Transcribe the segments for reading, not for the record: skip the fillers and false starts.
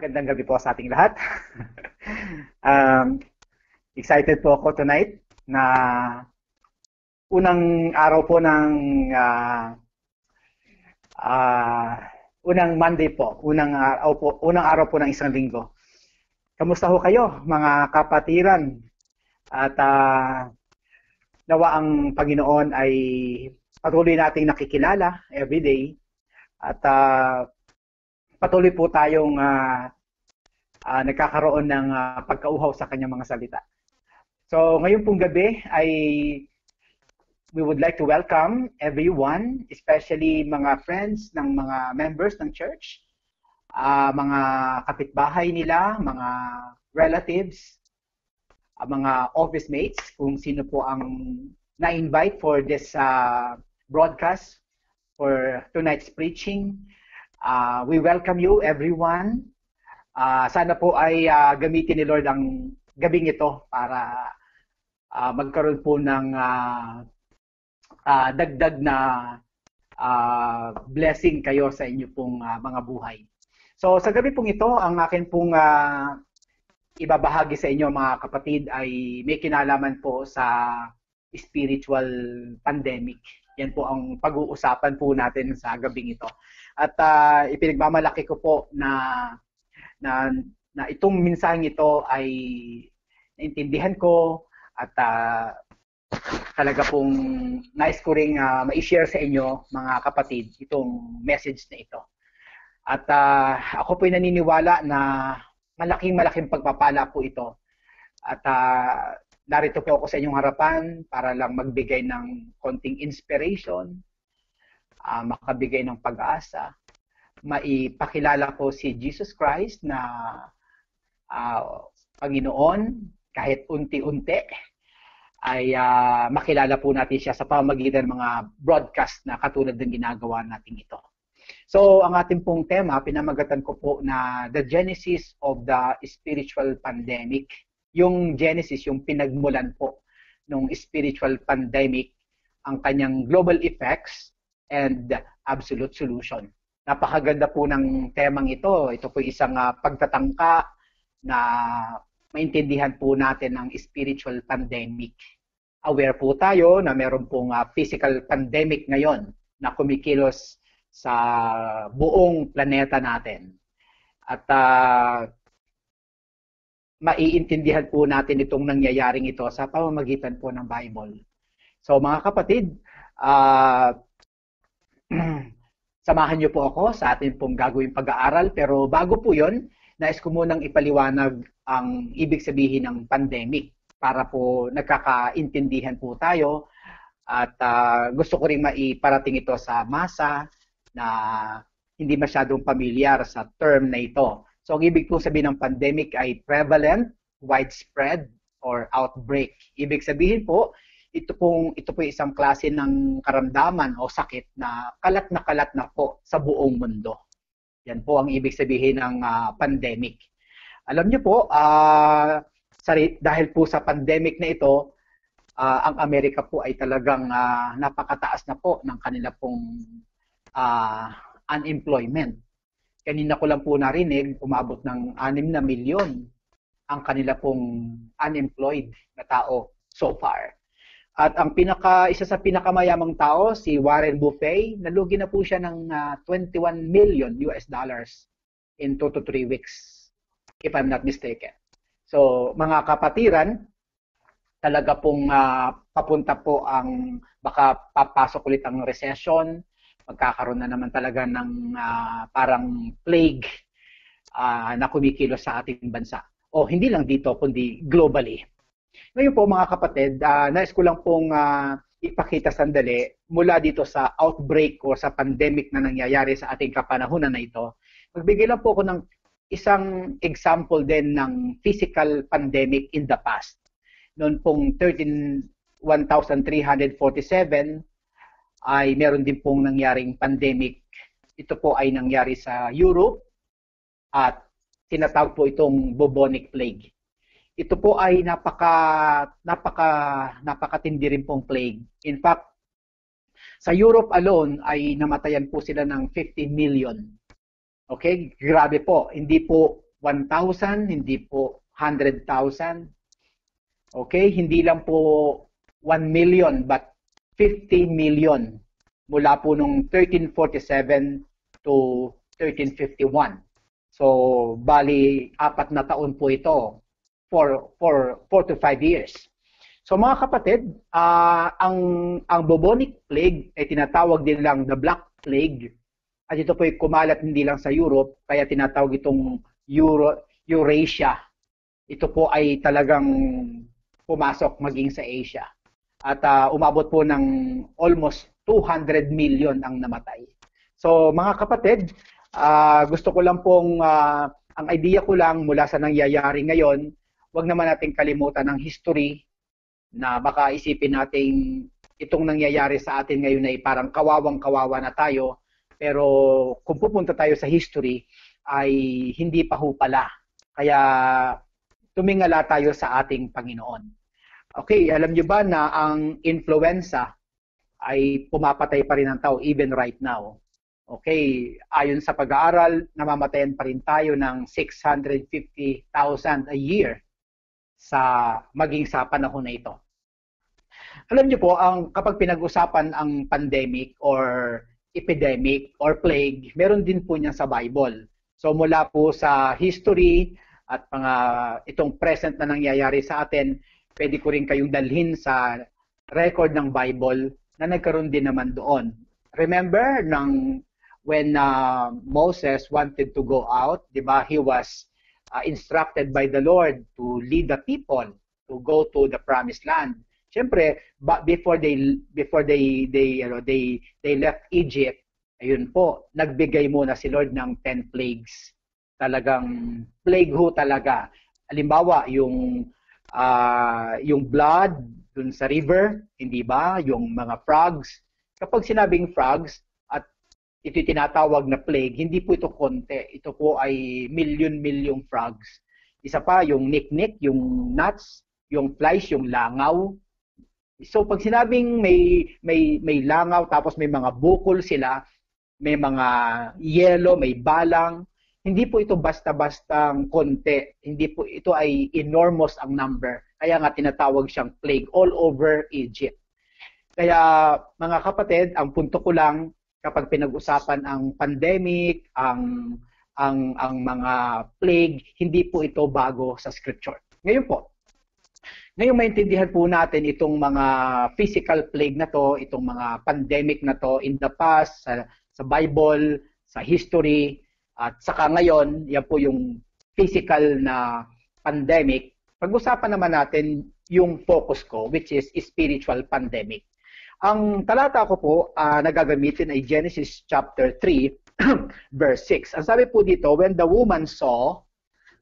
Magandang gabi po sa ating lahat. Excited po ako tonight na unang araw po ng unang Monday po, unang araw po ng isang linggo. Kamusta ho kayo, mga kapatiran? At nawa ang Panginoon ay patuloy nating nakikilala every day at patuloy po tayong nagkakaroon ng pagkauhaw sa kanyang mga salita. So ngayon pong gabi ay we would like to welcome everyone, especially mga friends ng mga members ng church, mga kapitbahay nila, mga relatives, mga office mates, kung sino po ang na-invite for this broadcast for tonight's preaching. We welcome you, everyone. Sana po ay gamitin ni Lord ang gabing ito para magkaroon po ng dagdag na blessing kayo sa inyo pong mga buhay. So sa gabi pong ito, ang akin pong ibabahagi sa inyo mga kapatid ay may kinalaman po sa spiritual pandemic. Yan po ang pag-uusapan po natin sa gabing ito. At ipinagmamalaki ko po na itong mensaheng ito ay naintindihan ko at talaga pong nais ko ring ma-share sa inyo mga kapatid itong message na ito. At ako po'y naniniwala na malaking pagpapala po ito. At narito po ako sa inyong harapan para lang magbigay ng konting inspiration, makabigay ng pag-asa, maipakilala ko si Jesus Christ na Panginoon kahit unti-unti ay makilala po natin siya sa pamamagitan ng mga broadcast na katulad ng ginagawa natin ito. So ang ating pong tema, pinamagatan ko po na The Genesis of the Spiritual Pandemic. Yung Genesis, yung pinagmulan po ng spiritual pandemic, ang kanyang global effects and absolute solution. Napakaganda po ng temang ito. Ito po isang pagtatangka na maintindihan po natin ang spiritual pandemic. Aware po tayo na meron pong physical pandemic ngayon na kumikilos sa buong planeta natin. At maiintindihan po natin itong nangyayaring ito sa pamamagitan po ng Bible. So mga kapatid, samahan niyo po ako sa atin pong gagawing pag-aaral. Pero bago po yun, nais ko munang ipaliwanag ang ibig sabihin ng pandemic para po nagkakaintindihan po tayo. At gusto ko rin maiparating ito sa masa na hindi masyadong pamilyar sa term na ito. So ang ibig po sabihin ng pandemic ay prevalent, widespread, or outbreak. Ibig sabihin po, ito po isang klase ng karamdaman o sakit na kalat na po sa buong mundo. Yan po ang ibig sabihin ng pandemic. Alam niyo po, dahil po sa pandemic na ito, ang Amerika po ay talagang napakataas na po ng kanila pong unemployment. Kanina ko lang po narinig, umabot ng 6 na milyon ang kanila pong unemployed na tao so far. At ang isa sa pinakamayamang tao, si Warren Buffett, nalugi na po siya ng $21 million in 2 to 3 weeks, if I'm not mistaken. So, mga kapatiran, talaga pong papunta po baka papasok ulit ang recession, magkakaroon na naman talaga ng parang plague na kumikilos sa ating bansa. O hindi lang dito, kundi globally. Ngayon po mga kapatid, nais ko lang pong ipakita sandali mula dito sa outbreak o sa pandemic na nangyayari sa ating kapanahunan na ito. Magbigay lang po ako ng isang example din ng physical pandemic in the past. Noon pong 1347 ay meron din pong nangyaring pandemic. Ito po ay nangyari sa Europe at tinatawag po itong bubonic plague. Ito po ay napakatindi rin pong plague. In fact, sa Europe alone ay namatayan po sila ng 50 million. Okay? Grabe po. Hindi po 1,000, hindi po 100,000. Okay, hindi lang po 1 million but 50 million mula po nung 1347 to 1351. So, bali, 4 na taon po ito, 4 to 5 years. So mga kapatid, ang bubonic plague ay tinatawag din lang the Black Plague. At ito po ay kumalat hindi lang sa Europe, kaya tinatawag itong Eurasia. Ito po ay talagang pumasok maging sa Asia. At umabot po ng almost 200 million ang namatay. So mga kapatid, gusto ko lang pong, ang idea ko lang mula sa nangyayari ngayon, wag naman natin kalimutan ang history na baka isipin natin itong nangyayari sa atin ngayon ay parang kawawang-kawawa na tayo. Pero kung pupunta tayo sa history, ay hindi pa ho pala. Kaya tumingala tayo sa ating Panginoon. Okay, alam nyo ba na ang influenza ay pumapatay pa rin ng tao even right now? Okay, ayon sa pag-aaral, namamatayan pa rin tayo ng 650,000 a year maging sa panahon na ito. Alam niyo po, kapag pinag-usapan ang pandemic or epidemic or plague, meron din po niya sa Bible. So mula po sa history at itong present na nangyayari sa atin, pwede ko rin kayong dalhin sa record ng Bible na nagkaroon din naman doon. Remember when Moses wanted to go out, di ba? He was instructed by the Lord to lead the people to go to the promised land. Siyempre, before they left Egypt, ayun po, nagbigay muna si Lord ng 10 plagues. Talagang plague ho talaga. Halimbawa, yung blood dun sa river, hindi ba? Yung mga frogs. Kapag sinabing frogs, at ito tinatawag na plague, hindi po ito konti. Ito po ay milyon-milyong frogs. Isa pa, yung niknik, yung gnats, yung flies, yung langaw. So pag sinabing may langaw tapos may mga bukol sila, may mga yelo, may balang, hindi po ito basta-bastang konti. Hindi po ito ay enormous ang number. Kaya nga tinatawag siyang plague all over Egypt. Kaya mga kapatid, ang punto ko lang kapag pinag-usapan ang pandemic, ang mga plague, hindi po ito bago sa scripture. Ngayon po, ngayon maintindihan po natin itong mga physical plague na to, itong mga pandemic na to in the past, sa Bible, sa history, at saka ngayon, yan po yung physical na pandemic. Pag-usapan naman natin yung focus ko, which is spiritual pandemic. Ang talata ko po na gagamitin ay Genesis chapter 3, verse 6. Ang sabi po dito, when the woman saw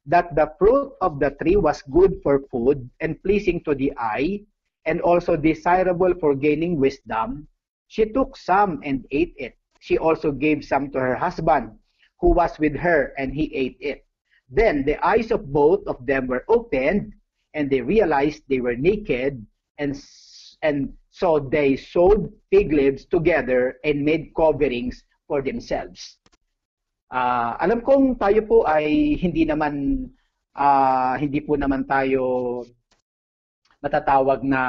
that the fruit of the tree was good for food and pleasing to the eye, and also desirable for gaining wisdom, she took some and ate it. She also gave some to her husband, who was with her, and he ate it. Then the eyes of both of them were opened, and they realized they were naked, and so they sewed fig leaves together and made coverings for themselves. Alam kong tayo po ay hindi po naman tayo matatawag na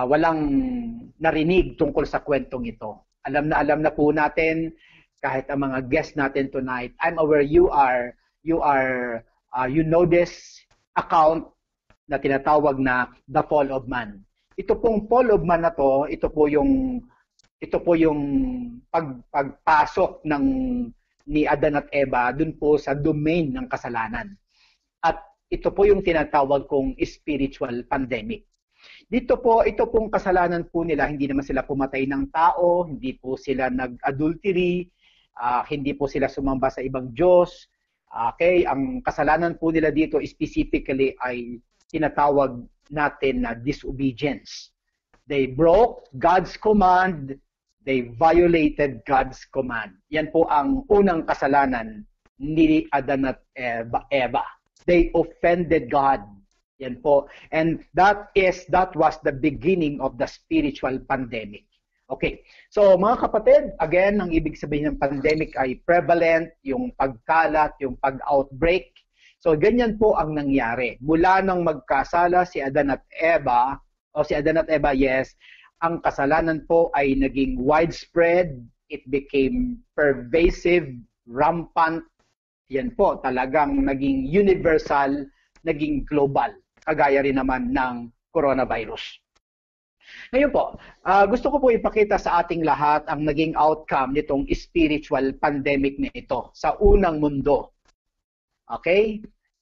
walang narinig tungkol sa kwentong ito. Alam na po natin kahit ang mga guests natin tonight. I'm aware you know this account na tinatawag na the fall of man. Ito pong fall of man na to, ito po yung pagpasok ni Adan at Eva dun po sa domain ng kasalanan. At ito po yung tinatawag kong spiritual pandemic. Ito pong kasalanan po nila, hindi naman sila pumatay ng tao, hindi po sila nag-adultery, hindi po sila sumamba sa ibang Diyos. Okay, ang kasalanan po nila dito specifically ay tinatawag natin na disobedience. They broke God's command. They violated God's command. Yan po ang unang kasalanan ni Adan at Eva. They offended God. Yan po. And that was the beginning of the spiritual pandemic. Okay. So mga kapatid, again, ang ibig sabihin ng pandemic ay prevalent, yung pagkalat, yung pag-outbreak. So ganyan po ang nangyari. Mula nang magkasala si Adan at Eva, yes, ang kasalanan po ay naging widespread, it became pervasive, rampant, yan po, talagang naging universal, naging global, kagaya rin naman ng coronavirus. Ngayon po, gusto ko po ipakita sa ating lahat ang naging outcome nitong spiritual pandemic na ito sa unang mundo. Okay?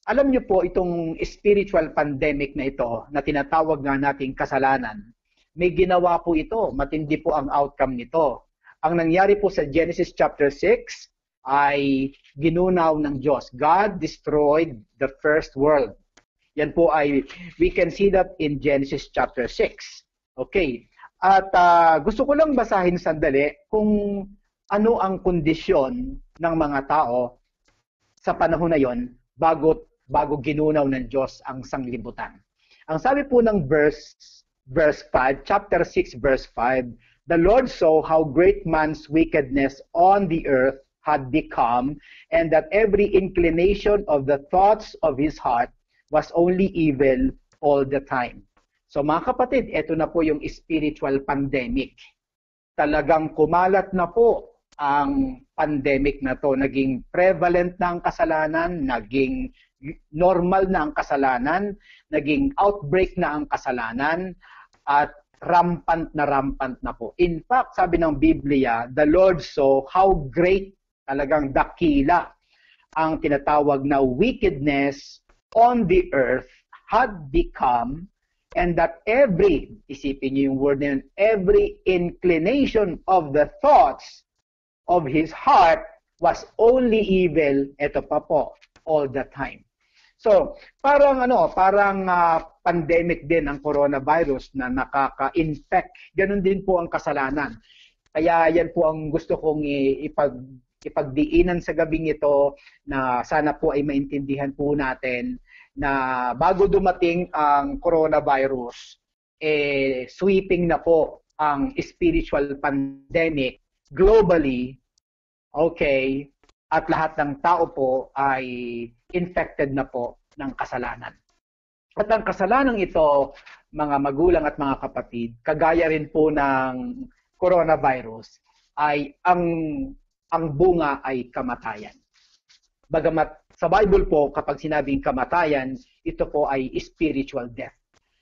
Alam niyo po itong spiritual pandemic na ito na tinatawag nga nating kasalanan, may ginawa po ito, matindi po ang outcome nito. Ang nangyari po sa Genesis chapter 6 ay ginunaw ng Diyos. God destroyed the first world. Yan po ay, we can see that in Genesis chapter 6. Okay. At gusto ko lang basahin sandali kung ano ang kondisyon ng mga tao sa panahon na yon bago ginunaw ng Diyos ang sanglibutan. Ang sabi po ng verse 5, chapter 6, verse 5, the Lord saw how great man's wickedness on the earth had become, and that every inclination of the thoughts of his heart was only evil all the time. So mga kapatid, ito na po yung spiritual pandemic. Talagang kumalat na po ang pandemic na to. Naging prevalent na ang kasalanan, naging normal na ang kasalanan, naging outbreak na ang kasalanan, at rampant na po. In fact, sabi ng Biblia, the Lord saw how great, talagang dakila, ang tinatawag na wickedness on the earth had become, and that isipin niyo yung word na yun, every inclination of the thoughts of his heart was only evil, eto pa po, all the time. So, parang pandemic din ang coronavirus na nakaka-infect. Ganon din po ang kasalanan. Kaya yan po ang gusto kong ipagdiinan sa gabing ito, na sana po ay maintindihan po natin na bago dumating ang coronavirus, sweeping na po ang spiritual pandemic globally, okay, at lahat ng tao po ay infected na po ng kasalanan. At ang kasalanan ito, mga magulang at mga kapatid, kagaya rin po ng coronavirus, ay ang bunga ay kamatayan. Bagamat sa Bible po, kapag sinabing kamatayan, ito po ay spiritual death.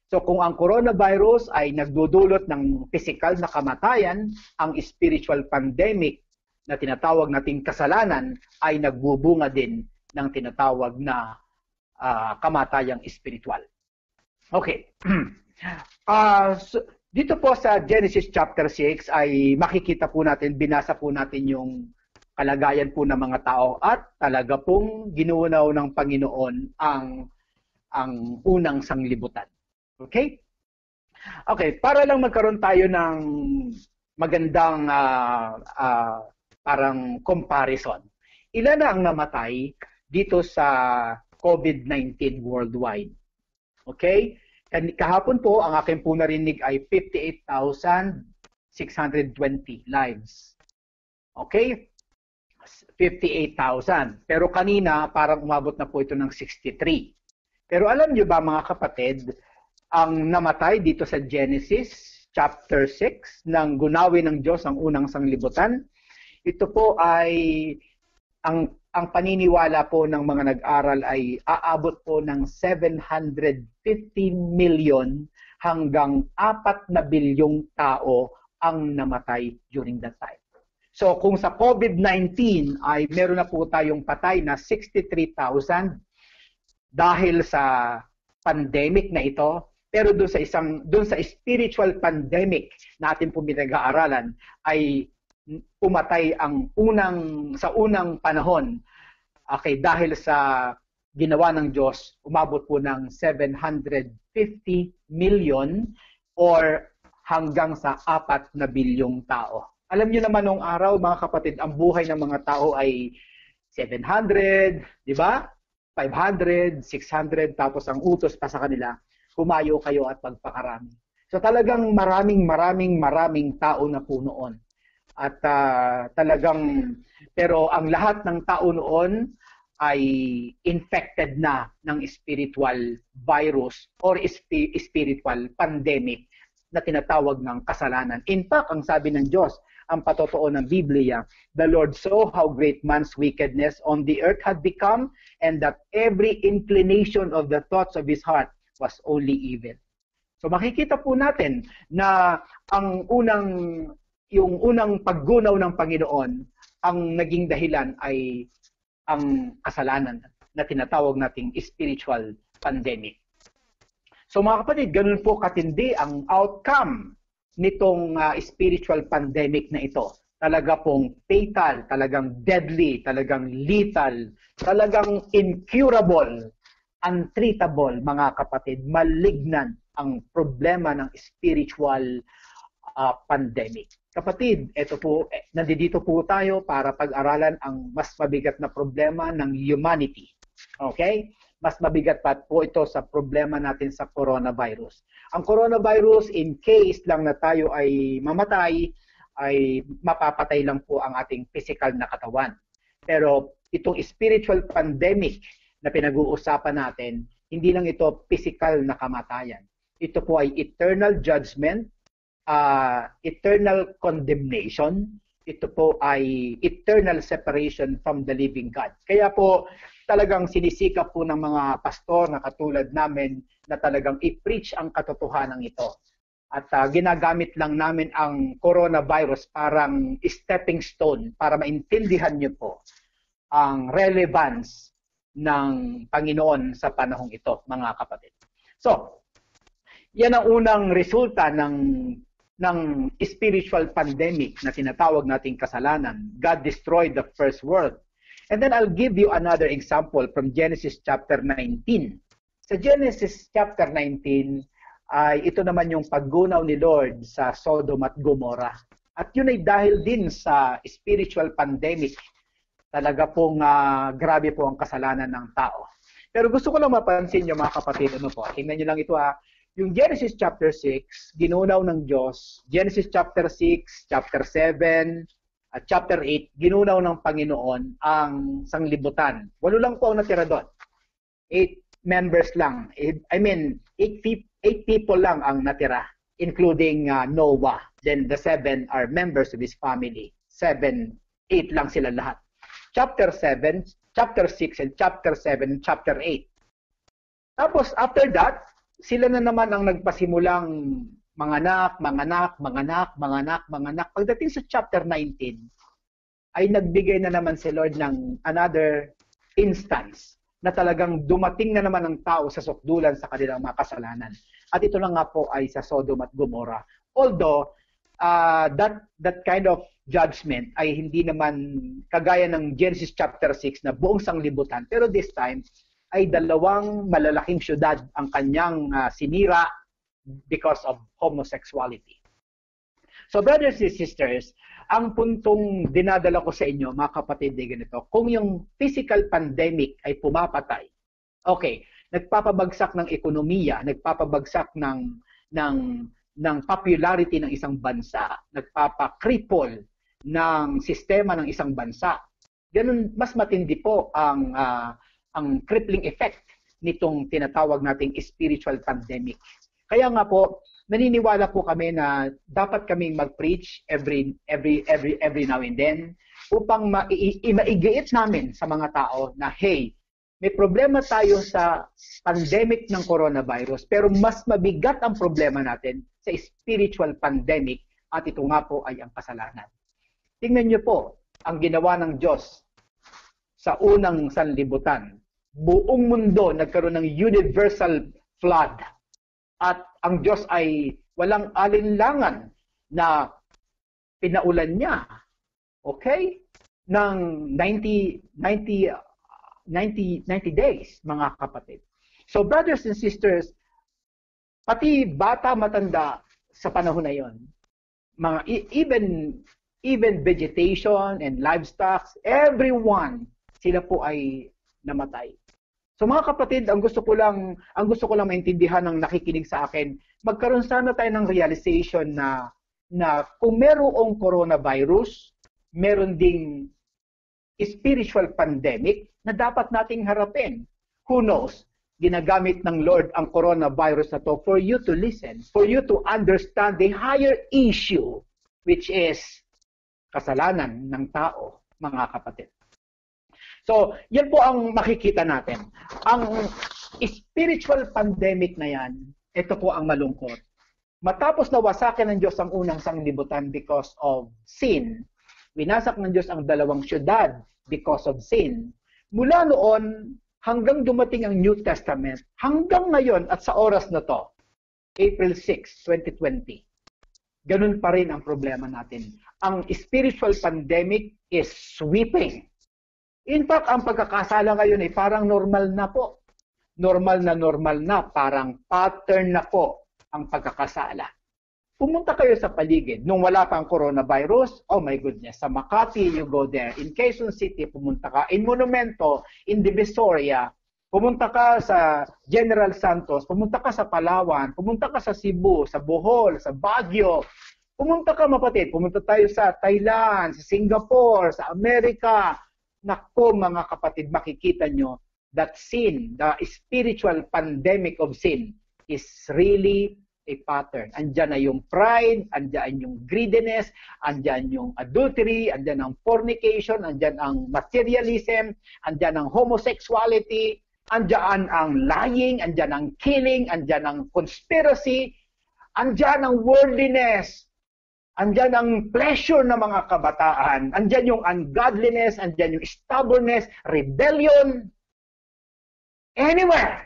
So kung ang coronavirus ay nagdudulot ng physical na kamatayan, ang spiritual pandemic na tinatawag nating kasalanan ay nagbubunga din ng tinatawag na kamatayang spiritual. Okay. So, dito po sa Genesis chapter 6 ay makikita po natin, binasa po natin yung kalagayan po ng mga tao at talaga pong ginuunaw ng Panginoon ang unang sanglibutan. Okay? Okay, para lang magkaroon tayo ng magandang parang comparison. Ilan na ang namatay dito sa COVID-19 worldwide? Okay? Kahapon po, ang aking po narinig ay 58,620 lives. Okay? 58,000. Pero kanina, parang umabot na po ito ng 63. Pero alam nyo ba mga kapatid, ang namatay dito sa Genesis chapter 6 nang gunawin ng Diyos ang unang sanglibutan, ito po ay ang paniniwala po ng mga nag-aral ay aabot po ng 750 million hanggang 4 na bilyong tao ang namatay during that time. So kung sa COVID-19 ay meron na po tayong patay na 63,000 dahil sa pandemic na ito, pero doon sa spiritual pandemic na ating po pinag-aaralan ay pumatay ang sa unang panahon, okay, dahil sa ginawa ng Diyos, umabot po ng 750 million or hanggang sa 4 na bilyong tao. Alam niyo naman nung araw, mga kapatid, ang buhay ng mga tao ay 700, di ba? 500, 600, tapos ang utos pa sa kanila, humayo kayo at pagpakarami. So talagang maraming tao na po noon. At pero ang lahat ng tao noon ay infected na ng spiritual virus or spiritual pandemic na tinatawag ng kasalanan. In fact, ang sabi ng Diyos, ang patotoo ng Biblia, the Lord saw how great man's wickedness on the earth had become, and that every inclination of the thoughts of his heart was only evil. So makikita po natin na yung unang paggunaw ng Panginoon, ang naging dahilan ay ang kasalanan na tinatawag nating spiritual pandemic. So mga kapatid, ganun po katindi ang outcome nitong spiritual pandemic na ito. Talaga pong fatal, talagang deadly, talagang lethal, talagang incurable, untreatable mga kapatid, malignant ang problema ng spiritual pandemic. Kapatid, nandito po tayo para pag-aralan ang mas mabigat na problema ng humanity. Okay? Mas mabigat pa po ito sa problema natin sa coronavirus. Ang coronavirus, in case lang na tayo ay mamatay, ay mapapatay lang po ang ating physical na katawan. Pero itong spiritual pandemic na pinag-uusapan natin, hindi lang ito physical na kamatayan. Ito po ay eternal judgment, eternal condemnation, ito po ay eternal separation from the living God. Kaya po talagang sinisikap po ng mga pastor na katulad namin na talagang i-preach ang katotohanan ito. At ginagamit lang namin ang coronavirus parang stepping stone para maintindihan niyo po ang relevance ng Panginoon sa panahong ito, mga kapatid. So, yan ang unang resulta ng spiritual pandemic na tinatawag nating kasalanan. God destroyed the first world. And then I'll give you another example from Genesis chapter 19. Sa Genesis chapter 19, ay ito naman yung paggunaw ni Lord sa Sodom at Gomorrah. At yun ay dahil din sa spiritual pandemic. Talaga pong grabe po ang kasalanan ng tao. Pero gusto ko lang mapansin nyo mga kapatid, tingnan nyo lang ito Yung Genesis chapter 6, ginunaw ng Diyos. Genesis chapter 6, chapter 7, at chapter 8, ginunaw ng Panginoon ang sanglibutan. 8 lang po ang natira doon. 8 members lang. 8 people lang ang natira, including Noah. Then the 7 are members of his family. 8 lang sila lahat. Chapter 7, chapter 6, and chapter 7, chapter 8. Tapos after that, sila na naman ang nagpasimulang manganak. Pagdating sa chapter 19, ay nagbigay na naman si Lord ng another instance na talagang dumating na naman ang tao sa sukdulan sa kanilang mga kasalanan. At ito lang nga po ay sa Sodom at Gomorrah. Although, that kind of judgment ay hindi naman kagaya ng Genesis chapter 6 na buong sanglibutan. Pero this time, ay 2 malalaking syudad ang kanyang sinira because of homosexuality. So brothers and sisters, ang puntong dinadala ko sa inyo, mga kapatid, ay ganito. Kung yung physical pandemic ay pumapatay, okay, nagpapabagsak ng ekonomiya, nagpapabagsak ng popularity ng isang bansa, nagpapakripol ng sistema ng isang bansa. Ganun, mas matindi po ang crippling effect nitong tinatawag nating spiritual pandemic. Kaya nga po, naniniwala po kami na dapat kaming mag-preach every now and then upang maigiit namin sa mga tao na, hey, may problema tayo sa pandemic ng coronavirus, pero mas mabigat ang problema natin sa spiritual pandemic, at ito nga po ay ang kasalanan. Tingnan niyo po ang ginawa ng Diyos sa unang sanlibutan. Buong mundo nagkaroon ng universal flood. At ang Diyos ay walang alinlangan na pinaulan niya, okay, ng 90 days, mga kapatid. So brothers and sisters, pati bata, matanda sa panahon na yon, mga even vegetation and livestock, everyone, sila po ay namatay. So mga kapatid, ang gusto ko lang maintindihan ng nakikinig sa akin, magkaroon sana tayo ng realization na kung merong coronavirus, meron ding spiritual pandemic na dapat nating harapin. Who knows? Ginagamit ng Lord ang coronavirus na to for you to listen, for you to understand the higher issue, which is kasalanan ng tao, mga kapatid. So, yan po ang makikita natin. Ang spiritual pandemic na yan, ito po ang malungkot. Matapos na wasakin ng Diyos ang unang sanglibutan because of sin, winasak ng Diyos ang dalawang syudad because of sin. Mula noon, hanggang dumating ang New Testament, hanggang ngayon at sa oras na to, April 6, 2020, ganun pa rin ang problema natin. Ang spiritual pandemic is sweeping. In fact, ang pagkakasala ngayon ay parang normal na po. Normal na, parang pattern na po ang pagkakasala. Pumunta kayo sa paligid. Nung wala pa ang coronavirus, oh my goodness, sa Makati, you go there. In Quezon City, pumunta ka. In Monumento, in Divisoria, pumunta ka sa General Santos, pumunta ka sa Palawan, pumunta ka sa Cebu, sa Bohol, sa Baguio. Pumunta ka, mapatid. Pumunta tayo sa Thailand, sa Singapore, sa Amerika. Naku, mga kapatid, makikita nyo that sin, the spiritual pandemic of sin is really a pattern. Andyan na yung pride, andyan yung greediness, andyan yung adultery, andyan ang fornication, andyan ang materialism, andyan ang homosexuality, andyan ang lying, andyan ang killing, andyan ang conspiracy, andyan ang worldliness, andyan ang pleasure ng mga kabataan, andyan yung ungodliness, andyan yung stubbornness, rebellion. Anywhere,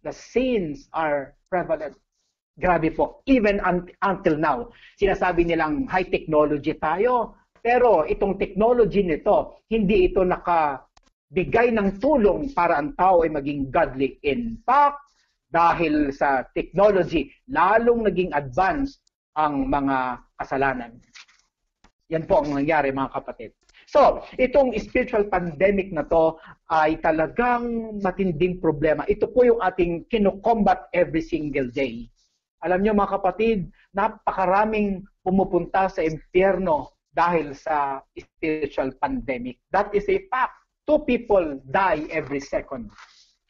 the sins are prevalent. Grabe po, even until now, sinasabi nilang high technology tayo, pero itong technology nito, hindi ito nakabigay ng tulong para ang tao ay maging godly. In fact, dahil sa technology, lalong naging advanced ang mga kasalanan. Yan po ang nangyari, mga kapatid. So, itong spiritual pandemic na to ay talagang matinding problema. Ito po yung ating kinukombat every single day. Alam niyo, mga kapatid, napakaraming pumupunta sa impyerno dahil sa spiritual pandemic. That is a fact. 2 people die every second.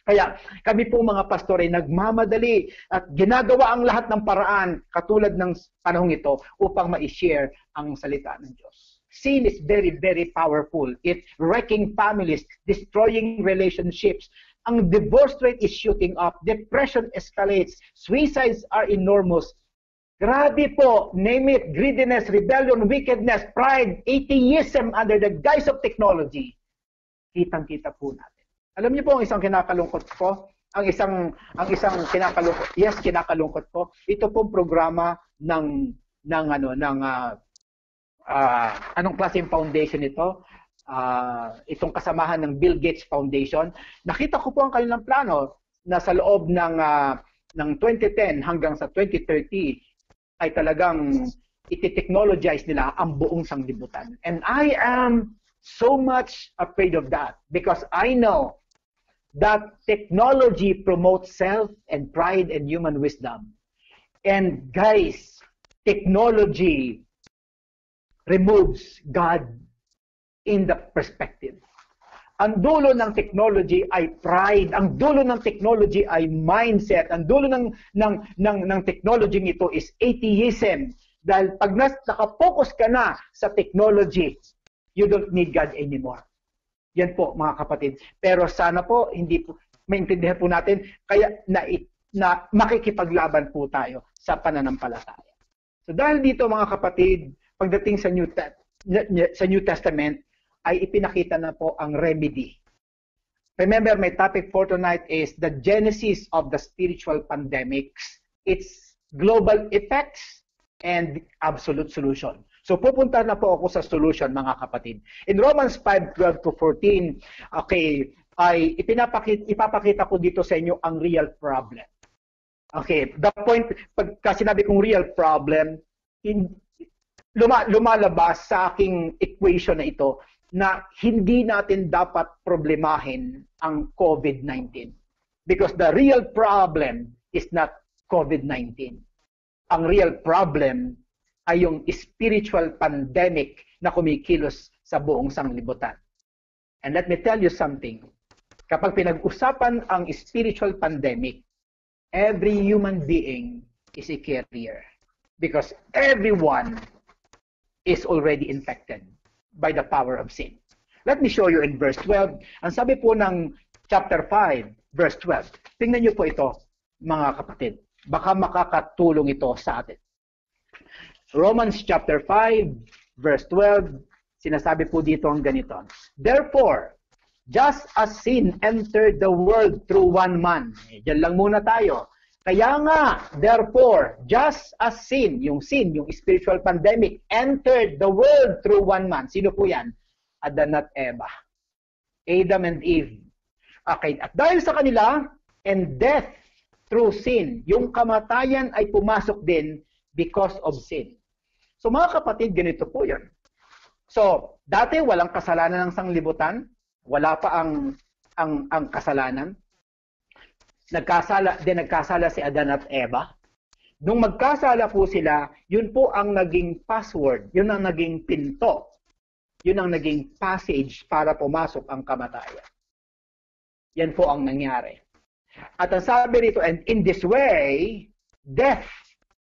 Kaya kami po mga pastor ay nagmamadali at ginagawa ang lahat ng paraan katulad ng panahong ito upang ma-share ang salita ng Diyos. Sin is very, very powerful. It's wrecking families, destroying relationships. Ang divorce rate is shooting up. Depression escalates. Suicides are enormous. Grabe po, name it, greediness, rebellion, wickedness, pride, atheism under the guise of technology. Kitang-kita po natin. Alam niyo po ang isang kinakalungkot ko? Ang isang kinakalungkot, yes, kinakalungkot ko. Ito pong programa anong klaseng foundation ito? Itong kasamahan ng Bill Gates Foundation. Nakita ko po ang kanilang plano na sa loob ng 2010 hanggang sa 2030 ay talagang iti-technologize nila ang buong sanglibutan. And I am so much afraid of that because I know that technology promotes self and pride and human wisdom. And guys, technology removes God in the perspective. Ang dulo ng technology ay pride, ang dulo ng technology ay mindset, ang dulo ng technology nito is atheism. Dahil pag nakapokus ka na sa technology, you don't need God anymore. Yan po, mga kapatid. Pero sana po, hindi po, maintindihan po natin, kaya na makikipaglaban po tayo sa pananampalataya. So dahil dito, mga kapatid, pagdating sa New Testament, ay ipinakita na po ang remedy. Remember, my topic for tonight is the genesis of the spiritual pandemics, its global effects, and absolute solution. So pupunta na po ako sa solution, mga kapatid. In Romans 5:12-14, okay, ay ipapakita ko dito sa inyo ang real problem. Okay, the point, pagka sinabi kong real problem, lumalabas sa aking equation na ito na hindi natin dapat problemahin ang COVID-19. Because the real problem is not COVID-19. Ang real problem ay yung spiritual pandemic na kumikilos sa buong sanglibutan. And let me tell you something. Kapag pinag-usapan ang spiritual pandemic, every human being is a carrier because everyone is already infected by the power of sin. Let me show you in verse 12. Ang sabi po ng chapter 5, verse 12. Tingnan niyo po ito, mga kapatid. Baka makakatulong ito sa atin. Romans chapter 5, verse 12, sinasabi po dito ang ganito. Therefore, just as sin entered the world through one man. Diyan lang muna tayo. Kaya nga, therefore, just as sin, yung spiritual pandemic, entered the world through one man. Sino po yan? Adan at Eva. Adam and Eve. Okay, at dahil sa kanila, and death through sin, yung kamatayan ay pumasok din because of sin. So mga kapatid, ganito po yun. So, dati walang kasalanan ng sanglibutan, wala pa ang kasalanan. Nagkasala si Adan at Eva. Nung magkasala po sila, yun po ang naging password, yun ang naging pinto, yun ang naging passage para pumasok ang kamatayan. Yan po ang nangyari. At ang sabi rito, and in this way, death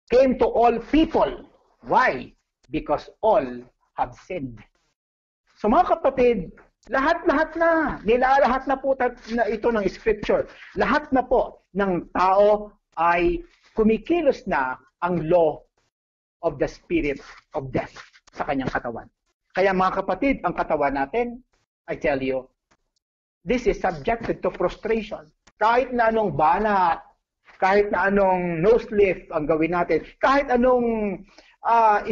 came to all people. Why? Because all have sinned. So mga kapatid, lahat-lahat na, nilalahat na po na ito ng scripture. Lahat na po ng tao ay kumikilos na ang law of the spirit of death sa kanyang katawan. Kaya mga kapatid, ang katawan natin, I tell you, this is subjected to frustration. Kahit na anong banat, kahit na anong nose lift ang gawin natin, kahit anong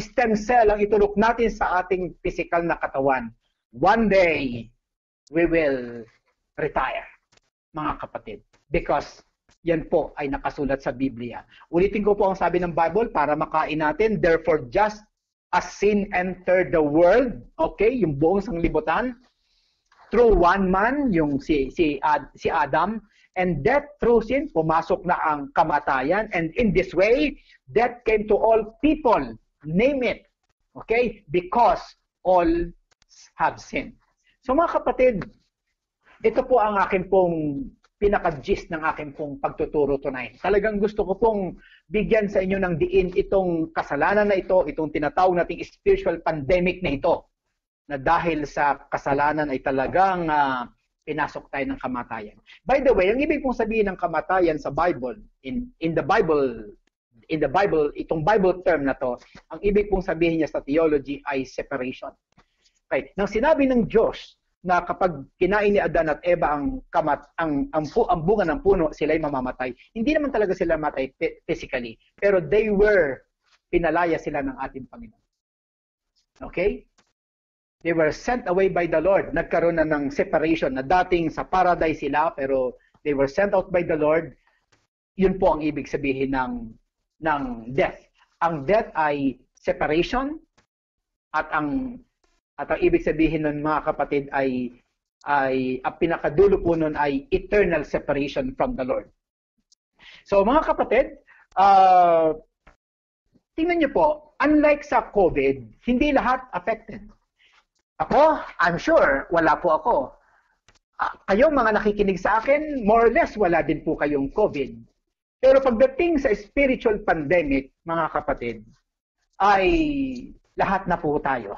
stem cell ang itulok natin sa ating physical na katawan, one day, we will retire, mga kapatid. Because yan po ay nakasulat sa Biblia. Ulitin ko po ang sabi ng Bible para makain natin. Therefore, just as sin entered the world, okay, yung buong sanglibutan, through one man, yung si Adam, and death through sin, pumasok na ang kamatayan. And in this way, death came to all people, name it, okay, because all have sinned. So mga kapatid, ito po ang akin pong pinaka-gist ng akin pong pagtuturo tonight. Talagang gusto ko pong bigyan sa inyo ng diin itong kasalanan na ito, itong tinatawag nating spiritual pandemic na ito, na dahil sa kasalanan ay talagang pinasok tayo ng kamatayan. By the way, ang ibig pong sabihin ng kamatayan sa Bible, in the Bible, itong Bible term na to, ang ibig pong sabihin niya sa theology ay separation. Okay. Nang sinabi ng Diyos na kapag kinain ni Adan at Eva ang bunga ng puno, sila'y mamamatay. Hindi naman talaga sila matay physically, pero pinalaya sila ng ating Panginoon. Okay? They were sent away by the Lord. Nagkaroon na ng separation na dating sa paradise sila, pero they were sent out by the Lord. Yun po ang ibig sabihin ng death. Ang death ay separation, at ang ibig sabihin ng mga kapatid ay ang pinakadulo po nun ay eternal separation from the Lord. So mga kapatid, tingnan niyo po, unlike sa COVID, hindi lahat affected. Ako, I'm sure, wala po ako. Kayong mga nakikinig sa akin, more or less, wala din po kayong COVID. Pero pagdating sa spiritual pandemic, mga kapatid, ay lahat na po tayo.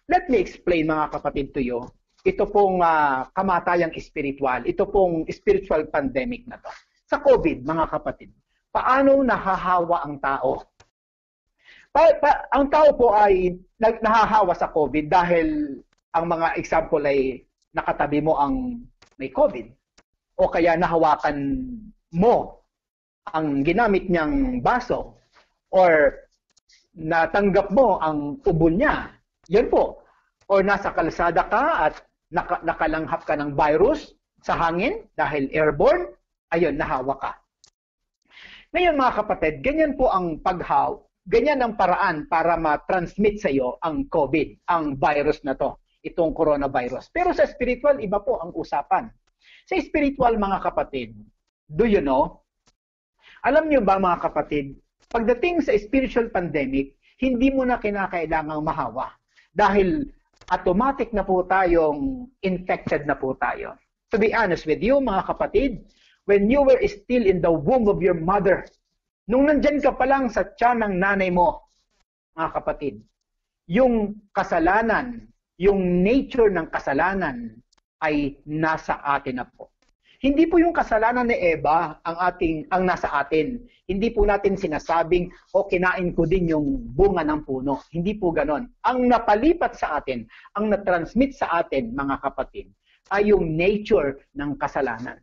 Let me explain, mga kapatid, to you. Ito pong kamatayang spiritual. Ito pong spiritual pandemic na to. Sa COVID, mga kapatid, paano nahahawa ang tao? Ang tao po ay nahahawa sa COVID dahil ang mga example ay nakatabi mo ang may COVID. O kaya nahawakan mo ang ginamit niyang baso. Or natanggap mo ang ubo niya. Yan po. O nasa kalsada ka at nakalanghap ka ng virus sa hangin dahil airborne, ayun, nahawa ka. Ngayon mga kapatid, ganyan po ang ganyan ang paraan para ma-transmit sa iyo ang COVID, ang virus na to, itong coronavirus. Pero sa spiritual, iba po ang usapan. Sa spiritual mga kapatid, do you know? Alam niyo ba mga kapatid, pagdating sa spiritual pandemic, hindi mo na kinakailangang mahawa. Dahil automatic na po tayong infected na po tayo. To be honest with you, mga kapatid, when you were still in the womb of your mother, nung nandyan ka pa lang sa tiyan ng nanay mo, mga kapatid, yung kasalanan, yung nature ng kasalanan ay nasa atin na po. Hindi po yung kasalanan ni Eva ang nasa atin. Hindi po natin sinasabing, kinain ko din yung bunga ng puno. Hindi po ganon. Ang napalipat sa atin, ang natransmit sa atin, mga kapatid, ay yung nature ng kasalanan.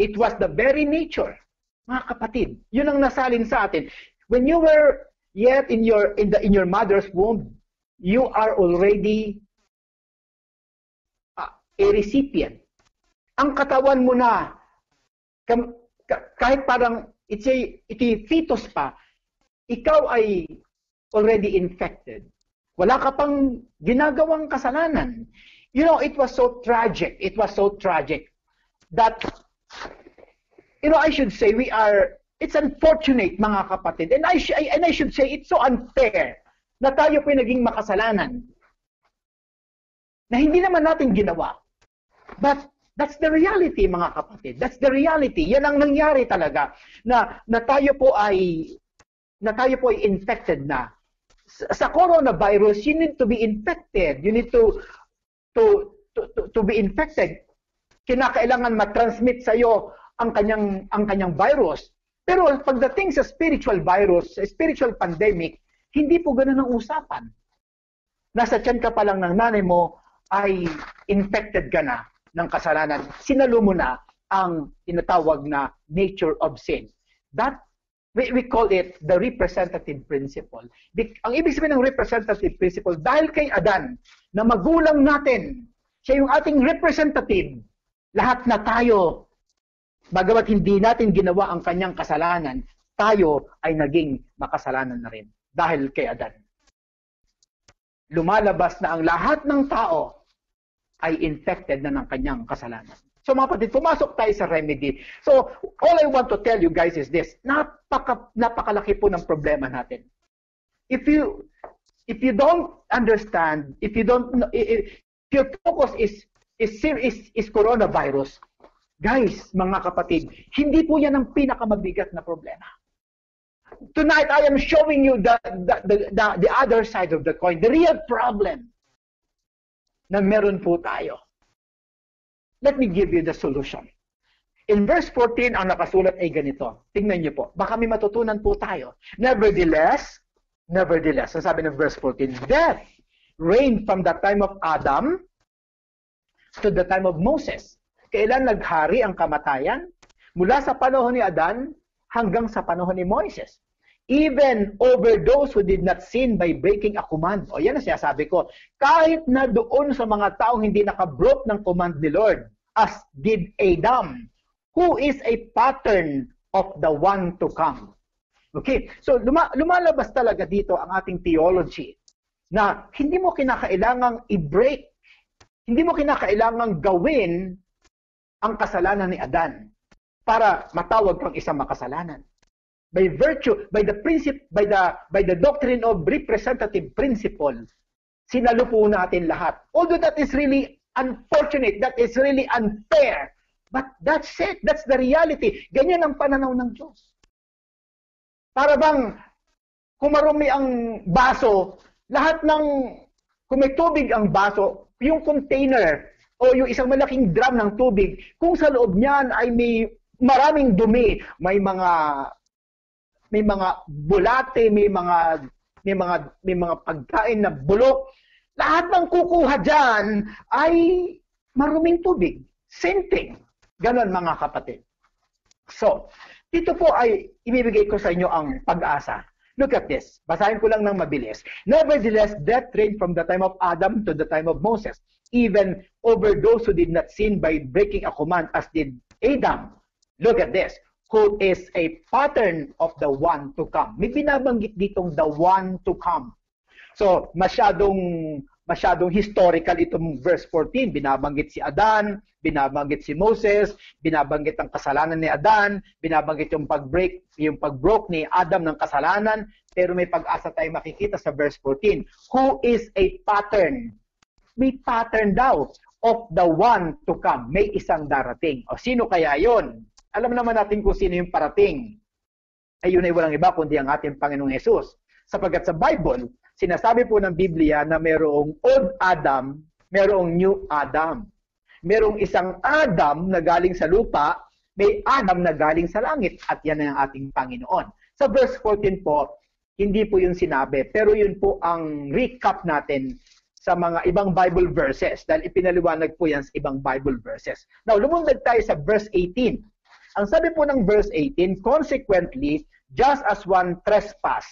It was the very nature, mga kapatid. Yun ang nasalin sa atin. When you were yet in your mother's womb, you are already a recipient. Ang katawan mo na, kahit parang it's a fetus pa, ikaw ay already infected. Wala ka pang ginagawang kasalanan. You know, it was so tragic. It was so tragic that, I should say it's unfortunate, mga kapatid. And I should say it's so unfair na tayo po naging makasalanan na hindi naman natin ginawa. But that's the reality, mga kapatid. That's the reality. Yan ang nangyari talaga na tayo po ay infected na. Sa coronavirus, you need to be infected. You need to be infected. Kinakailangan matransmit sa iyo ang kanyang virus. Pero pagdating sa spiritual virus, sa spiritual pandemic, hindi po ganoon ang usapan. Nasa tiyan ka pa lang ng nanay mo ay infected ka na ng kasalanan. Sinalo mo na ang tinatawag na nature of sin. That, we call it the representative principle. Ang ibig sabihin ng representative principle, dahil kay Adan, na magulang natin, siya yung ating representative, lahat na tayo, bagamat hindi natin ginawa ang kanyang kasalanan, tayo ay naging makasalanan na rin. Dahil kay Adan. Lumalabas na ang lahat ng tao ay infected na ng kanyang kasalanan. So mga kapatid, pumasok tayo sa remedy. So all I want to tell you guys is this, napakalaki po ng problema natin. If you don't understand, if your focus is coronavirus, guys, mga kapatid, hindi po yan ang pinakamabigat na problema. Tonight I am showing you the other side of the coin, the real problem na meron po tayo. Let me give you the solution. In verse 14, ang nakasulat ay ganito. Tingnan niyo po. Baka may matutunan po tayo. Nevertheless, ang sabi ng verse 14, death reigned from the time of Adam to the time of Moses. Kailan naghari ang kamatayan? Mula sa panahon ni Adan hanggang sa panahon ni Moises. Even over those who did not sin by breaking a command. O yan ang sinasabi ko. Kahit na doon sa mga taong hindi nakabroke ng command ni Lord, as did Adam, who is a pattern of the one to come. Okay, so lumalabas talaga dito ang ating theology na hindi mo kinakailangang i-break, hindi mo kinakailangang gawin ang kasalanan ni Adan para matawag kang isang makasalanan. By virtue, by the doctrine of representative principle, sinalo po natin lahat. Although that is really unfortunate, that is really unfair, but that's it, that's the reality. Ganyan ang pananaw ng Diyos. Para bang kung marumi ang baso, lahat ng, kung may tubig ang baso, yung container o yung isang malaking drum ng tubig, kung sa loob niyan ay may maraming dumi, may mga bulate, may mga pagkain na bulok, lahat ng kukuha diyan ay maruming tubig. Same thing. Ganon, mga kapatid. So, dito po ay ibibigay ko sa inyo ang pag-asa. Look at this. Basahin ko lang ng mabilis. Nevertheless, death reigned from the time of Adam to the time of Moses, even over those who did not sin by breaking a command as did Adam. Look at this. Who is a pattern of the one to come. May binabanggit ditong the one to come. So, masyadong masyadong historical itong verse 14. Binabanggit si Adan, binabanggit si Moses, binabanggit ang kasalanan ni Adan, binabanggit yung pag-broke ni Adam ng kasalanan, pero may pag-asa tayong makikita sa verse 14. Who is a pattern? May pattern daw of the one to come. May isang darating. O sino kaya yon? Alam naman natin kung sino yung parating. Ay yun ay walang iba kundi ang ating Panginoong Hesus. Sapagkat sa Bible, sinasabi po ng Biblia na mayroong old Adam, mayroong new Adam. Mayroong isang Adam na galing sa lupa, may Adam na galing sa langit, at yan ang ating Panginoon. Sa verse 14 po, hindi po yun sinabi, pero yun po ang recap natin sa mga ibang Bible verses, dahil ipinaliwanag po yan sa ibang Bible verses. Now, lumundag tayo sa verse 18. Ang sabi po ng verse 18, consequently, just as one trespass,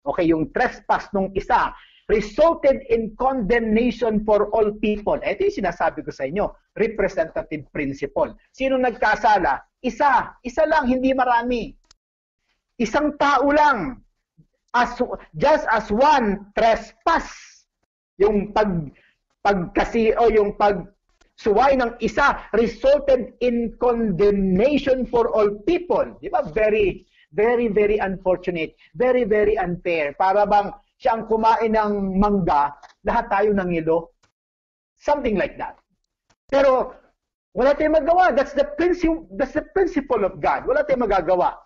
okay, yung trespass nung isa, resulted in condemnation for all people. Ito yung sinasabi ko sa inyo, representative principle. Sino nagkasala? Isa lang, hindi marami. Isang tao lang. Just as one trespass, yung pagsuway ng isa resulted in condemnation for all people. Di ba? Very, very, very unfortunate. Very, very unfair. Para bang siya ang kumain ng mangga, lahat tayo nangilo. Something like that. Pero wala tayong magawa. That's the principle of God. Wala tayong magagawa.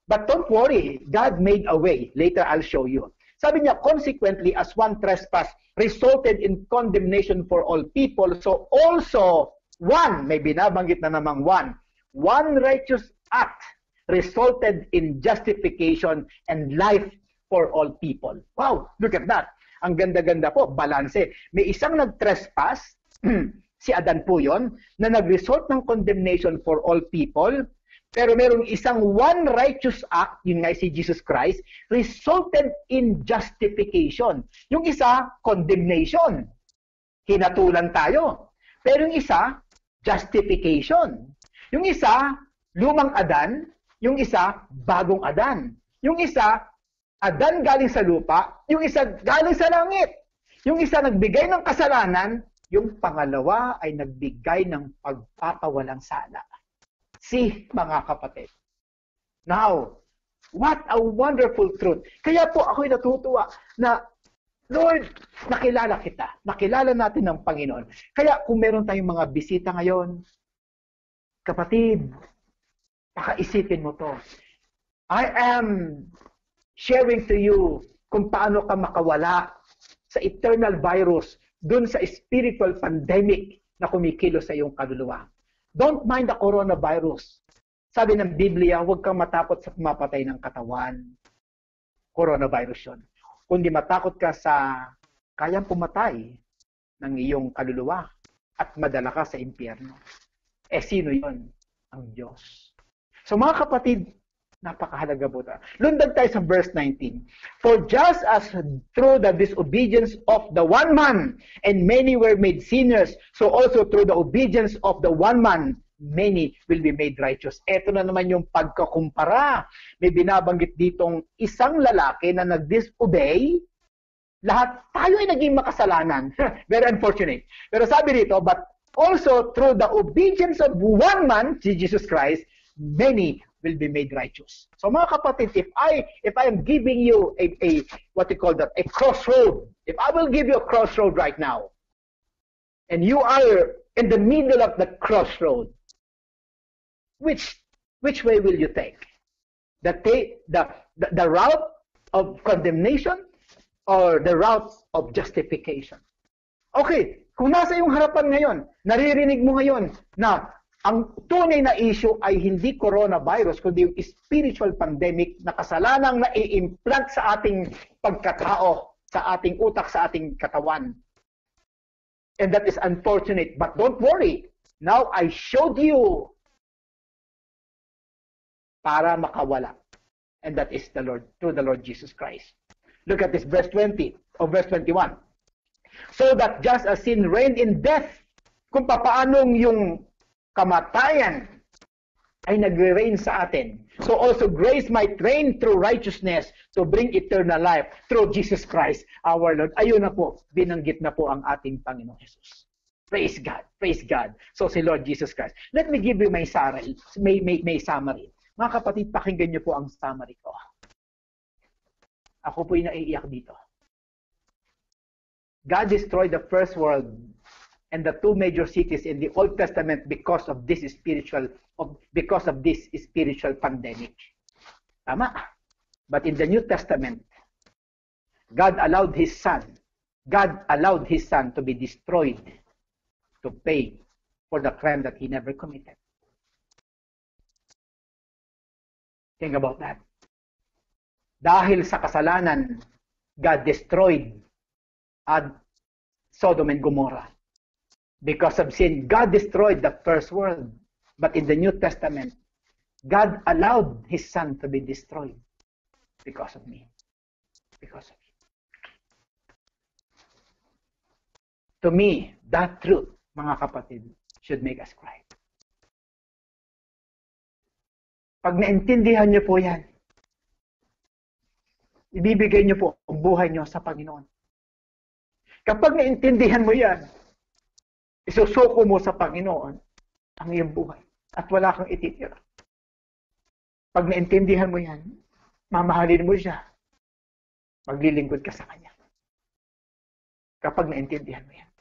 But don't worry, God made a way. Later, I'll show you. Sabi niya, consequently, as one trespass resulted in condemnation for all people, so also one, may binabanggit na namang one righteous act resulted in justification and life for all people. Wow, look at that. Ang ganda-ganda po, balanse. May isang nag-trespass, si Adan po yun, na nag-result ng condemnation for all people, pero merong isang one righteous act, yun nga si Jesus Christ, resulted in justification. Yung isa, condemnation. Hinatulan tayo. Pero yung isa, justification. Yung isa, lumang Adan. Yung isa, bagong Adan. Yung isa, Adan galing sa lupa. Yung isa, galing sa langit. Yung isa, nagbigay ng kasalanan. Yung pangalawa ay nagbigay ng pagpapawalang sala. Mga kapatid. Now, what a wonderful truth. Kaya po ako'y natutuwa na, Lord, nakilala kita. Nakilala natin ng Panginoon. Kaya kung meron tayong mga bisita ngayon, kapatid, pakaisipin mo to. I am sharing to you kung paano ka makawala sa eternal virus, dun sa spiritual pandemic na kumikilos sa iyong kaluluwa. Don't mind the coronavirus. Sabi ng Biblia, huwag kang matakot sa pumapatay ng katawan. Coronavirus yun. Kundi matakot ka sa kayang pumatay ng iyong kaluluwa at madala ka sa impyerno. Sino yun? Ang Diyos. So mga kapatid, napakahalaga po ito. Lundag tayo sa verse 19. For just as through the disobedience of the one man, and many were made sinners, so also through the obedience of the one man, many will be made righteous. Ito na naman yung pagkakumpara. May binabanggit ditong isang lalaki na nag-disobey, lahat tayo ay naging makasalanan. Very unfortunate. Pero sabi dito, but also through the obedience of one man, si Jesus Christ, many will be made righteous. So mga kapatid, if I am giving you a what you call that, a crossroad, if I will give you a crossroad right now, and you are in the middle of the crossroad, which way will you take? The route of condemnation or the route of justification? Okay, kung nasa iyong harapan ngayon, naririnig mo ngayon na ang tunay na issue ay hindi coronavirus, kundi yung spiritual pandemic na kasalanang na-i-implant sa ating pagkatao, sa ating utak, sa ating katawan. And that is unfortunate. But don't worry. Now I showed you para makawala. And that is the Lord, through the Lord Jesus Christ. Look at this, verse 20 or verse 21. So that just as sin reigned in death, kung papaanong yung kamatayan ay nagre-reign sa atin. So also grace might reign through righteousness to bring eternal life through Jesus Christ, our Lord. Ayun na po, binanggit na po ang ating Panginoong Jesus. Praise God. Praise God. So si Lord Jesus Christ. Let me give you my summary. Mga kapatid, pakinggan niyo po ang summary ko. Ako po yung naiiyak dito. God destroyed the first world and the two major cities in the Old Testament because of this spiritual pandemic. Tama. But in the New Testament, God allowed His Son to be destroyed to pay for the crime that He never committed. Think about that. Dahil sa kasalanan, God destroyed Sodom and Gomorrah. Because of sin, God destroyed the first world. But in the New Testament, God allowed His Son to be destroyed because of me. Because of you. To me, that truth, mga kapatid, should make us cry. Pag naintindihan niyo po yan, ibibigay niyo po ang buhay niyo sa Panginoon. Kapag naintindihan mo yan, isusuko mo sa Panginoon ang iyong buhay at wala kang ititira. Pag naintindihan mo yan, mamahalin mo siya, maglilingkod ka sa Kanya. Kapag naintindihan mo yan.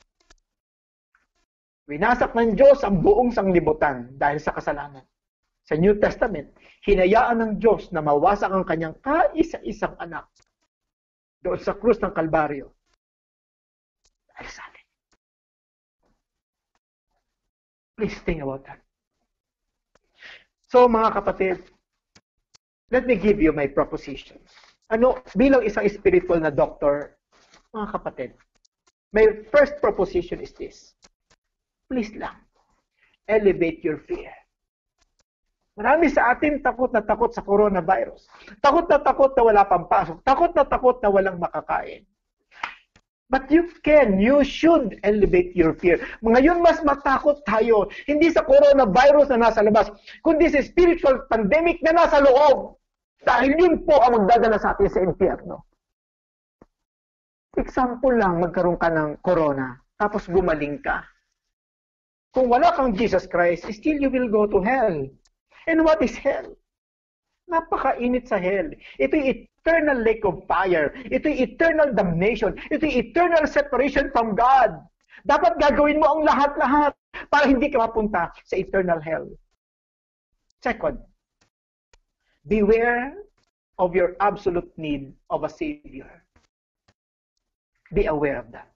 Winasak ng Diyos ang buong sanglibutan dahil sa kasalanan. Sa New Testament, hinayaan ng Diyos na mawasak ang Kanyang kaisa-isang anak doon sa krus ng Kalbaryo. Dahil sa atin. Please think about that. So mga kapatid, let me give you my proposition. Bilang isang spiritual na doctor, mga kapatid, my first proposition is this. Please lang, elevate your fear. Marami sa atin takot na takot sa coronavirus. Takot na wala pang pasok. Takot na walang makakain. But you should elevate your fear. Ngayon mas matakot tayo, hindi sa coronavirus na nasa labas, kundi sa spiritual pandemic na nasa loob. Dahil yun po ang magdadala sa atin sa impyerno. Example lang, magkaroon ka ng corona, tapos gumaling ka. Kung wala kang Jesus Christ, still you will go to hell. And what is hell? Napakainit sa hell. Ito'y eternal lake of fire. Ito'y eternal damnation. Ito'y eternal separation from God. Dapat gagawin mo ang lahat-lahat para hindi ka mapunta sa eternal hell. Second, beware of your absolute need of a Savior. Be aware of that.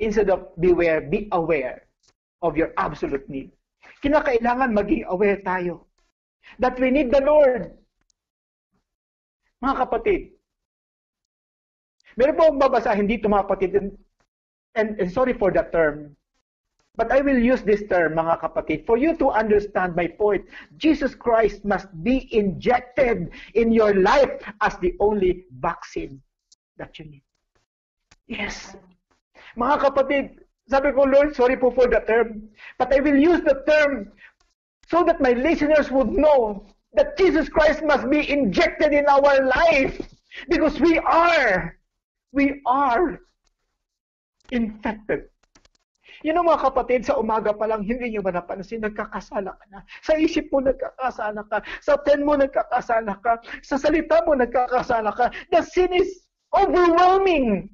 Instead of beware, be aware of your absolute need. Kinakailangan maging aware tayo that we need the Lord. Mga kapatid, meron po akong babasahin dito mga kapatid, and sorry for the term, but I will use this term mga kapatid for you to understand my point. Jesus Christ must be injected in your life as the only vaccine that you need. Yes. Mga kapatid, sabi ko, Lord, sorry po for the term, but I will use the term so that my listeners would know that Jesus Christ must be injected in our life because we are infected. You know mga kapatid, sa umaga pa lang, hindi nyo ba napansin, nagkakasala ka na. Sa isip mo, nagkakasala ka. Sa pen mo, nagkakasala ka. Sa salita mo, nagkakasala ka. The sin is overwhelming.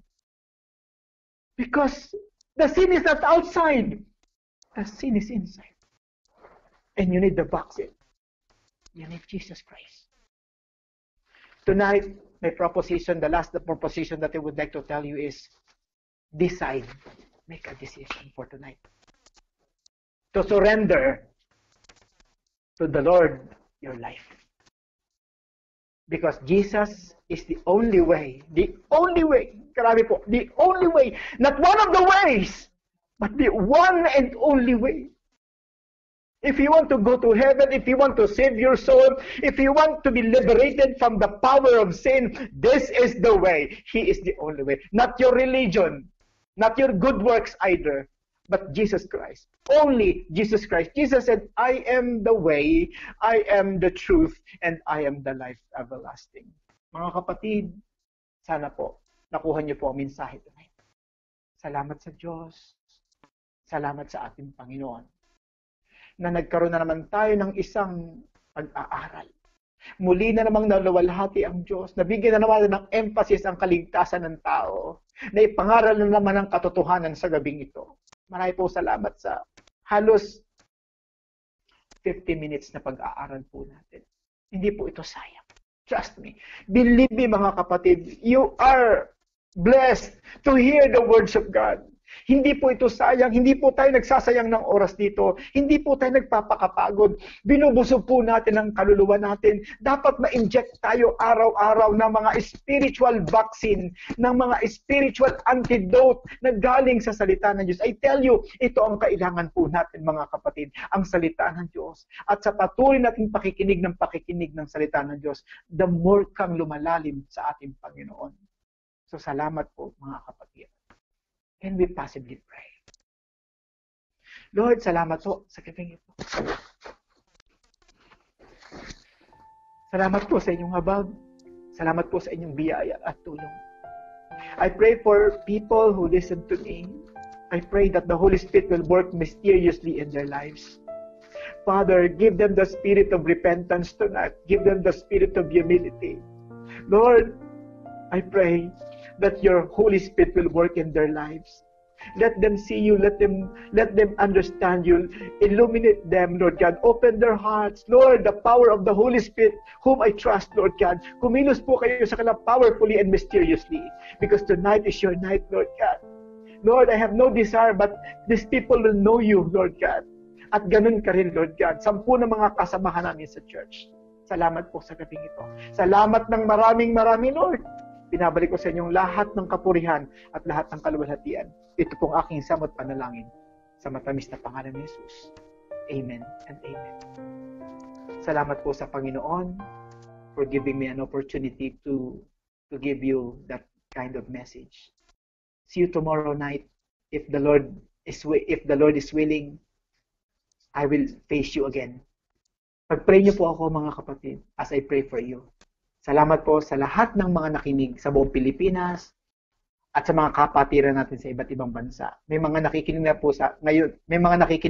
Because the sin is not outside. The sin is inside. And you need the vaccine. You need Jesus Christ. Tonight, my proposition, the last proposition that I would like to tell you is, decide. Make a decision for tonight. To surrender to the Lord your life. Because Jesus is the only way, grabe po, the only way, not one of the ways, but the one and only way. If you want to go to heaven, if you want to save your soul, if you want to be liberated from the power of sin, this is the way. He is the only way. Not your religion, not your good works either, but Jesus Christ. Only Jesus Christ. Jesus said, I am the way, I am the truth, and I am the life everlasting. Mga kapatid, sana po, nakuha niyo po ang mensahe tonight. Salamat sa Diyos. Salamat sa ating Panginoon. Na nagkaroon na naman tayo ng isang pag-aaral. Muli na namang naluwalhati ang Diyos. Nabigyan na naman ng emphasis ang kaligtasan ng tao. Na ipangaral na naman ang katotohanan sa gabing ito. Marami po salamat sa halos 50 minutes na pag-aaral po natin. Hindi po ito sayang. Trust me. Believe me mga kapatid, you are blessed to hear the words of God. Hindi po ito sayang, hindi po tayo nagsasayang ng oras dito, hindi po tayo nagpapakapagod. Binubusog po natin ang kaluluwa natin. Dapat ma-inject tayo araw-araw ng mga spiritual vaccine, ng mga spiritual antidote na galing sa salita ng Diyos. I tell you, ito ang kailangan po natin mga kapatid, ang salita ng Diyos. At sa patuloy nating pakikinig ng salita ng Diyos, the more kang lumalalim sa ating Panginoon. So salamat po mga kapatid. Can we possibly pray? Lord, salamat po sa gabing ito. Salamat po sa inyong habag. Salamat po sa inyong biyaya at tulong. I pray for people who listen to me. I pray that the Holy Spirit will work mysteriously in their lives. Father, give them the spirit of repentance tonight. Give them the spirit of humility. Lord, I pray that your Holy Spirit will work in their lives. Let them see you. Let them understand you. Illuminate them, Lord God. Open their hearts. Lord, the power of the Holy Spirit, whom I trust, Lord God. Kumilos po kayo sa kanila powerfully and mysteriously. Because tonight is your night, Lord God. Lord, I have no desire, but these people will know you, Lord God. At ganun ka rin, Lord God. 10 na mga kasamahan namin sa church. Salamat po sa gabing ito. Salamat ng maraming, Lord. Pinabalik ko sa inyong lahat ng kapurihan at lahat ng kaluwalhatian. Ito pong aking samot panalangin sa matamis na pangalan ni Jesus. Amen and amen. Salamat po sa Panginoon for giving me an opportunity to give you that kind of message. See you tomorrow night. If the Lord is willing, I will face you again. Pag-pray niyo po ako mga kapatid as I pray for you. Salamat po sa lahat ng mga nakinig sa buong Pilipinas at sa mga kapatiran natin sa iba't ibang bansa. May mga nakikinig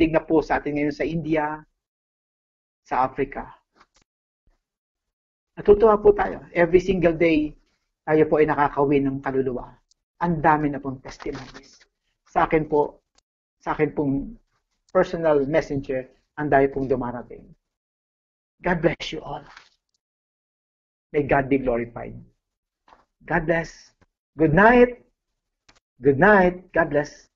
na po sa atin ngayon sa India, sa Africa. Natutuwa po tayo. Every single day, tayo po ay nakakawin ng kaluluwa. Ang dami na pong testimonies. Sa akin pong personal messenger, ang dami pong dumarating. God bless you all. May God be glorified. God bless. Good night. Good night. God bless.